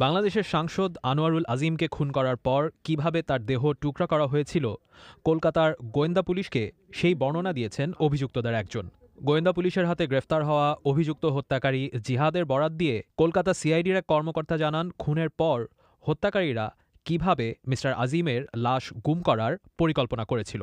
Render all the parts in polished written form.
বাংলাদেশের সাংসদ আনোয়ারুল আজিমকে খুন করার পর কিভাবে তার দেহ টুকরা করা হয়েছিল কলকাতার গোয়েন্দা পুলিশকে সেই বর্ণনা দিয়েছেন অভিযুক্তদের একজন। গোয়েন্দা পুলিশের হাতে গ্রেফতার হওয়া অভিযুক্ত হত্যাকারী জিহাদের বরাত দিয়ে কলকাতা সিআইডির এক কর্মকর্তা জানান, খুনের পর হত্যাকারীরা কিভাবে মিস্টার আজিমের লাশ গুম করার পরিকল্পনা করেছিল।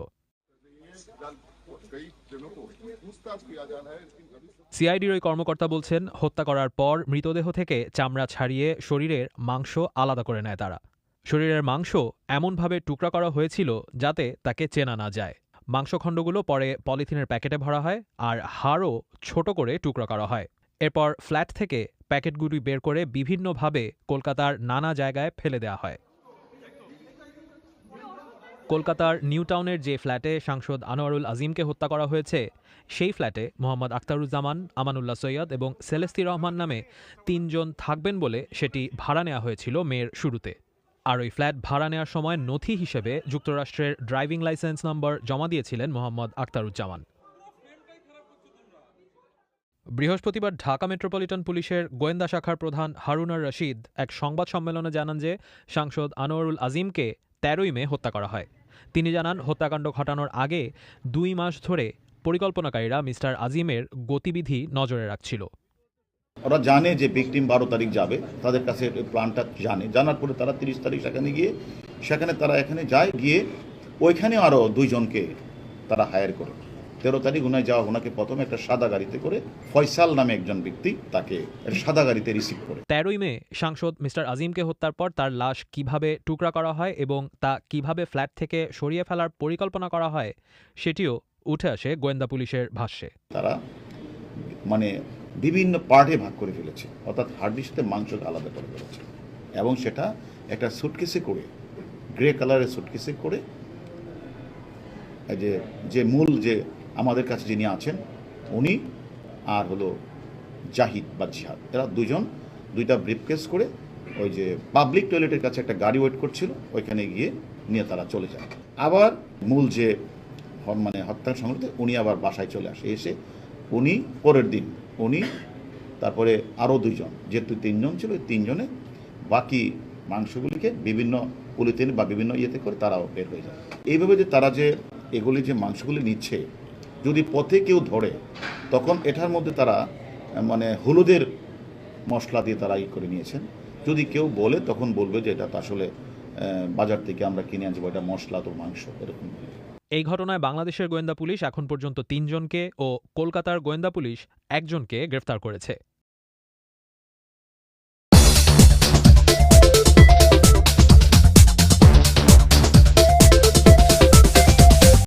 সিআইডির ওই কর্মকর্তা বলছেন, হত্যা করার পর মৃতদেহ থেকে চামড়া ছাড়িয়ে শরীরের মাংস আলাদা করে নেয় তারা। শরীরের মাংস এমনভাবে টুকরা করা হয়েছিল যাতে তাকে চেনা না যায়। মাংসখণ্ডগুলো পরে পলিথিনের প্যাকেটে ভরা হয় আর হাড়ও ছোট করে টুকরা করা হয়। এরপর ফ্ল্যাট থেকে প্যাকেটগুলি বের করে বিভিন্নভাবে কলকাতার নানা জায়গায় ফেলে দেওয়া হয়। কলকাতার নিউ টাউনের যে ফ্ল্যাটে সাংসদ আনোয়ারুল আজিমকে হত্যা করা হয়েছে, সেই ফ্ল্যাটে মোহাম্মদ আখতারুজ্জামান, আমানুল্লাহ সৈয়দ এবং সেলেস্তি রহমান নামে ৩ জন থাকবেন বলে সেটি ভাড়া নেওয়া হয়েছিল মের শুরুতে। আর ওই ফ্ল্যাট ভাড়া নেওয়ার সময় নথি হিসেবে যুক্তরাষ্ট্রের ড্রাইভিং লাইসেন্স নম্বর জমা দিয়েছিলেন মোহাম্মদ আখতারুজ্জামান। বৃহস্পতিবার ঢাকা মেট্রোপলিটন পুলিশের গোয়েন্দা শাখার প্রধান হারুন আর রশিদ এক সংবাদ সম্মেলনে জানান যে সাংসদ আনোয়ারুল আজিমকে ১৩ই মে হত্যা করা হয়। তিনি জানান, হত্যাকাণ্ড ঘটানোর আগে ২ মাস ধরে পরিকল্পনাকারীরা মিস্টার আজিমের গতিবিধি নজরে রাখছিল। ওরা জানে যে ভিকটিম ১২ তারিখ যাবে, তাদের কাছে প্ল্যানটা জানার পরে তারা ৩০ তারিখ সেখানে তারা এখানে যায়, গিয়ে ওইখানে আরও ২ জনকে তারা হায়ার করে ১৩ তারিখ ওনাকে প্রথমে একটা সাদা গাড়িতে করে ফয়সাল নামে একজন ব্যক্তি তাকে সাদা গাড়িতে রিসিভ করে। ১৩ই মে সাংসদ মিস্টার আজিমকে হত্যার পর তার লাশ কিভাবে টুকরা করা হয় এবং তা কিভাবে ফ্ল্যাট থেকে সরিয়ে ফেলার পরিকল্পনা করা হয় সেটিও উঠে আসে গোয়েন্দা পুলিশের ভাষ্যে। তারা বিভিন্ন পার্টে ভাগ করে ফেলেছে, অর্থাৎ হাড্ডির সাথে মাংস আলাদা করে ফেলেছে এবং সেটা একটা সুটকেসে করে, গ্রে কালারের সুটকেসে করে, যে মূল যে আমাদের কাছে যিনি আছেন উনি আর হলো জাহিদ বা জিহাদ, এরা দুইটা ব্রিফকেস করে ওই যে পাবলিক টয়লেটের কাছে একটা গাড়ি ওয়েট করছিল, ওইখানে গিয়ে নিয়ে তারা চলে যায়। আবার মূল যে হত্যার সংগঠিত উনি আবার বাসায় চলে আসে, এসে উনি পরের দিন তারপরে আরও ২ জন, যেহেতু ৩ জন ছিল, ৩ জনে বাকি মাংসগুলিকে বিভিন্ন পলিথিন বা বিভিন্ন ইয়েতে করে তারাও বের হয়ে যায়। এইভাবে যে তারা যে এগুলি যে মাংসগুলি নিচ্ছে, যদি পথে কেউ ধরে তখন এটার মধ্যে তারা হলুদের মশলা দিয়ে তারা করে নিয়েছেন। যদি কেউ বলে তখন বলবে যে এটা তো আসলে বাজার থেকে আমরা কিনে আনছি, এটা মশলা তো মাংস, এরকম। এই ঘটনায় বাংলাদেশের গোয়েন্দা পুলিশ এখন পর্যন্ত ৩ জনকে ও কলকাতার গোয়েন্দা পুলিশ ১ জনকে গ্রেফতার করেছে।